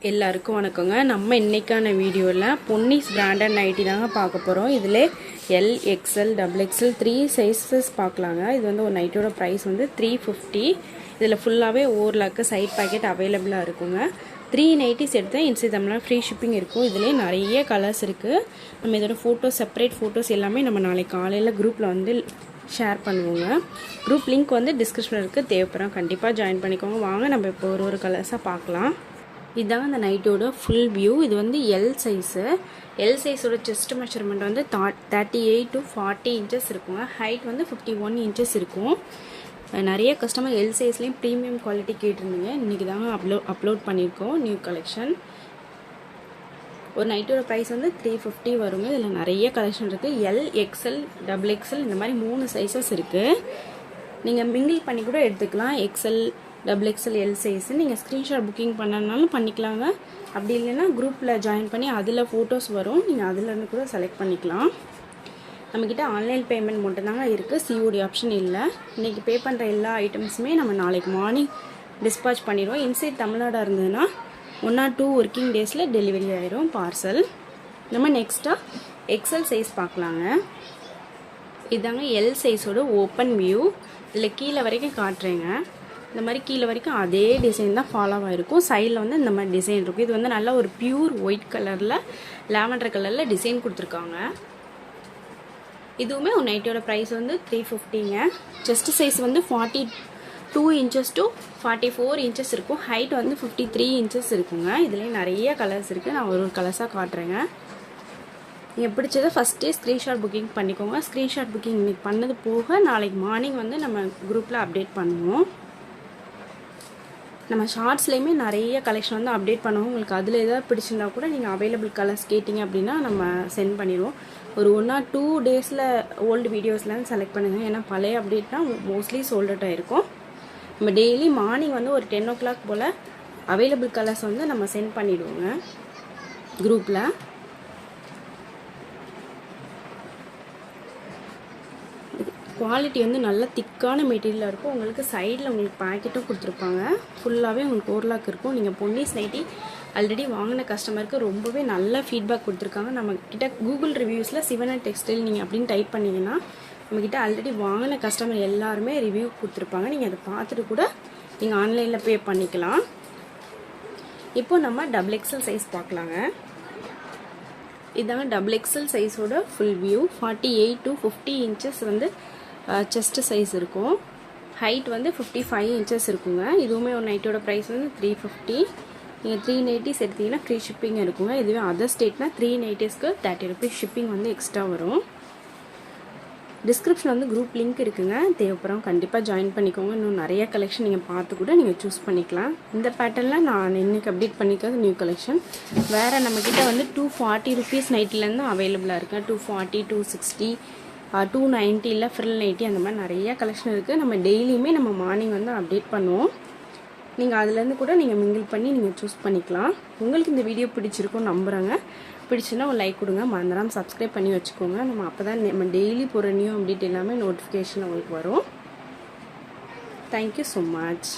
எல்லாருக்கும் வணக்கங்க. நம்ம இன்னைக்கான வீடியோவில் பொன்னிஸ் பிராண்டட் நைட்டி தாங்க பார்க்க போகிறோம். இதில் L, XL, double XL 3 sizes பார்க்கலாங்க. இது வந்து ஒரு நைட்டியோட ப்ரைஸ் வந்து 350. இதில் ஃபுல்லாகவே ஓவர்லாக்கு சைட் பேக்கெட் அவைலபிளாக இருக்குங்க. 3 நைட்டிஸ் எடுத்தால் இன்சைட் தமிழ்நாடு ஃப்ரீ ஷிப்பிங் இருக்கும். இதிலே நிறைய கலர்ஸ் இருக்குது. நம்ம இதோட ஃபோட்டோஸ், செப்பரேட் ஃபோட்டோஸ் எல்லாமே நம்ம நாளைக்கு காலையில் குரூப்பில் வந்து ஷேர் பண்ணுவோங்க. குரூப் லிங்க் வந்து டிஸ்கிரிப்ஷனில் இருக்குது. தேவைப்படுறோம், கண்டிப்பாக ஜாயின் பண்ணிக்கோங்க. வாங்க நம்ம இப்போ ஒரு கலர்ஸாக பார்க்கலாம். இதுதாங்க அந்த நைட்டோட ஃபுல் வியூ. இது வந்து எல் சைஸு. எல் சைஸோட செஸ்ட் மெஷர்மெண்ட் வந்து 38 to 40 இன்ச்சஸ் இருக்குங்க. ஹைட் வந்து 51 இன்ச்சஸ் இருக்கும். நிறைய கஸ்டமர் எல் சைஸ்லேயும் ப்ரீமியம் குவாலிட்டி கேட்டிருந்தீங்க. இன்றைக்கி தாங்க அப்லோட் பண்ணியிருக்கோம் நியூ கலெக்ஷன். ஒரு நைட்டோட ப்ரைஸ் வந்து 350 வருங்க. இதில் நிறைய கலெக்ஷன் இருக்குது. எல், எக்ஸ்எல், டபுள் எக்ஸ்எல் இந்த மாதிரி 3 சைஸஸ் இருக்குது. நீங்கள் மிங்கிள் பண்ணி கூட எடுத்துக்கலாம். XL, double XL, L size நீங்கள் ஸ்க்ரீன்ஷாட் புக்கிங் பண்ணனாலும் பண்ணிக்கலாங்க. அப்படி இல்லைன்னா குரூப்பில் ஜாயின் பண்ணி அதில் ஃபோட்டோஸ் வரும், நீங்கள் அதிலேருந்து கூட செலக்ட் பண்ணிக்கலாம். நம்மக்கிட்ட ஆன்லைன் பேமெண்ட் மட்டும்தாங்க இருக்குது, சிஓடி ஆப்ஷன் இல்லை. இன்றைக்கி பே பண்ணுற எல்லா ஐட்டம்ஸுமே நம்ம நாளைக்கு மார்னிங் டிஸ்பாச் பண்ணிடுவோம். இன்சைட் தமிழ்நாடாக இருந்ததுன்னா 1 or 2 ஒர்க்கிங் டேஸில் டெலிவரி ஆயிரும் பார்சல். நம்ம நெக்ஸ்ட்டாக எக்ஸ்எல் சைஸ் பார்க்கலாங்க. இதாங்க எல் சைஸோட ஓப்பன் வியூ. இதில் கீழே வரைக்கும் காட்டுறேங்க. இந்த மாதிரி கீழே வரைக்கும் அதே டிசைன் தான் ஃபாலோ ஆகிருக்கும். சைடில் வந்து இந்த மாதிரி டிசைன் இருக்கும். இது வந்து நல்லா ஒரு பியூர் ஒயிட் கலரில், லாவெண்டர் கலரில் டிசைன் கொடுத்துருக்காங்க. இதுவுமே ஒரு நைட்டோட ப்ரைஸ் வந்து 350ங்க. செஸ்ட் சைஸ் வந்து 42 inches to 44 inches இருக்கும். ஹைட் வந்து 53 inches இருக்குங்க. இதுலேயே நிறைய கலர்ஸ் இருக்குது. நான் ஒரு கலர்ஸாக காட்டுறேங்க. நீங்கள் பிடிச்சதை ஃபஸ்ட்டே ஸ்க்ரீன்ஷாட் புக்கிங் பண்ணிக்கோங்க. ஸ்க்ரீன்ஷாட் புக்கிங் இன்றைக்கி பண்ணது போக நாளைக்கு மார்னிங் வந்து நம்ம குரூப்பில் அப்டேட் பண்ணுவோம். நம்ம ஷார்ட்ஸ்லேயுமே நிறைய கலெக்ஷன் வந்து அப்டேட் பண்ணுவோம். உங்களுக்கு அதில் எதாவது பிடிச்சிருந்தா கூட நீங்கள் அவைலபிள் கலர்ஸ் கேட்டிங்க அப்படின்னா நம்ம சென்ட் பண்ணிடுவோம். ஒரு 1 or 2 டேஸில் ஓல்டு வீடியோஸ்லாம் செலக்ட் பண்ணுங்கள். ஏன்னா பழைய அப்டேட்னா மோஸ்ட்லி சோல்ட் அவுட் ஆகிருக்கும். நம்ம டெய்லி மார்னிங் வந்து ஒரு 10 o'clock போல் அவைலபிள் கலர்ஸ் வந்து நம்ம சென்ட் பண்ணிவிடுவோங்க குரூப்பில். குவாலிட்டி வந்து நல்ல திக்கான மெட்டீரியலாக இருக்கும். உங்களுக்கு சைடில் உங்களுக்கு பாக்கெட்டும் கொடுத்துருப்பாங்க. ஃபுல்லாகவே உங்களுக்கு ஓவர்லாக் இருக்கும். நீங்கள் பொன்னிஸ் நைட்டி ஆல்ரெடி வாங்கின கஸ்டமருக்கு ரொம்பவே நல்ல ஃபீட்பேக் கொடுத்துருக்காங்க. நம்மக்கிட்ட கூகுள் ரிவ்யூஸில் சிவனா டெக்ஸ்டைல் நீங்கள் அப்படின்னு டைப் பண்ணிங்கன்னா நம்மக்கிட்ட ஆல்ரெடி வாங்கின கஸ்டமர் எல்லாருமே ரிவ்யூ கொடுத்துருப்பாங்க. நீங்கள் அதை பார்த்துட்டு கூட நீங்கள் ஆன்லைனில் பே பண்ணிக்கலாம். இப்போ நம்ம டபுள் எக்ஸ்எல் சைஸ் பார்க்கலாங்க. இதாங்க டபுள் எக்ஸ்எல் சைஸோட ஃபுல் வியூ. 48 to 50 inches வந்து செஸ்ட் சைஸ் இருக்கும். ஹைட் வந்து 55 inches இருக்குங்க. இதுவுமே ஒரு நைட்டோட ப்ரைஸ் வந்து 350. நீங்கள் 3 நைட்டிஸ் எடுத்தீங்கன்னா ஃப்ரீ ஷிப்பிங் இருக்குங்க. இதுவே அதர் ஸ்டேட்னா 3 நைட்டிஸ்க்கு 30 rupees ஷிப்பிங் வந்து எக்ஸ்ட்ரா வரும். டிஸ்கிரிப்ஷன் வந்து குரூப் லிங்க் இருக்குங்க. தேவைப்படுறோம், கண்டிப்பாக ஜாயின் பண்ணிக்கோங்க. இன்னும் நிறைய கலெக்ஷன் நீங்கள் பார்த்து கூட நீங்கள் சூஸ் பண்ணிக்கலாம். இந்த பேட்டர்னில் நான் இன்றைக்கி அப்டேட் பண்ணிக்கிறது நியூ கலெக்ஷன். வேறு நம்மக்கிட்ட வந்து 240 rupees நைட்டிலேருந்து அவைலபிளாக இருக்குது. 240, 260, 290 ஃப்ரில் நைட்டி அந்த மாதிரி நிறைய கலெக்ஷன் இருக்குது. நம்ம டெய்லியுமே நம்ம மார்னிங் வந்து அப்டேட் பண்ணுவோம். நீங்கள் அதுலேருந்து கூட நீங்கள் மிங்கிள் பண்ணி நீங்கள் சூஸ் பண்ணிக்கலாம். உங்களுக்கு இந்த வீடியோ பிடிச்சிருக்கும் நம்புகிறேங்க. பிடிச்சுன்னா ஒரு லைக் கொடுங்க. மறந்துடாமல் சப்ஸ்கிரைப் பண்ணி வச்சுக்கோங்க. நம்ம அப்போ தான் நம்ம டெய்லி போகிற நியூ அப்டேட் எல்லாமே நோட்டிஃபிகேஷன் உங்களுக்கு வரும். Thank you so much.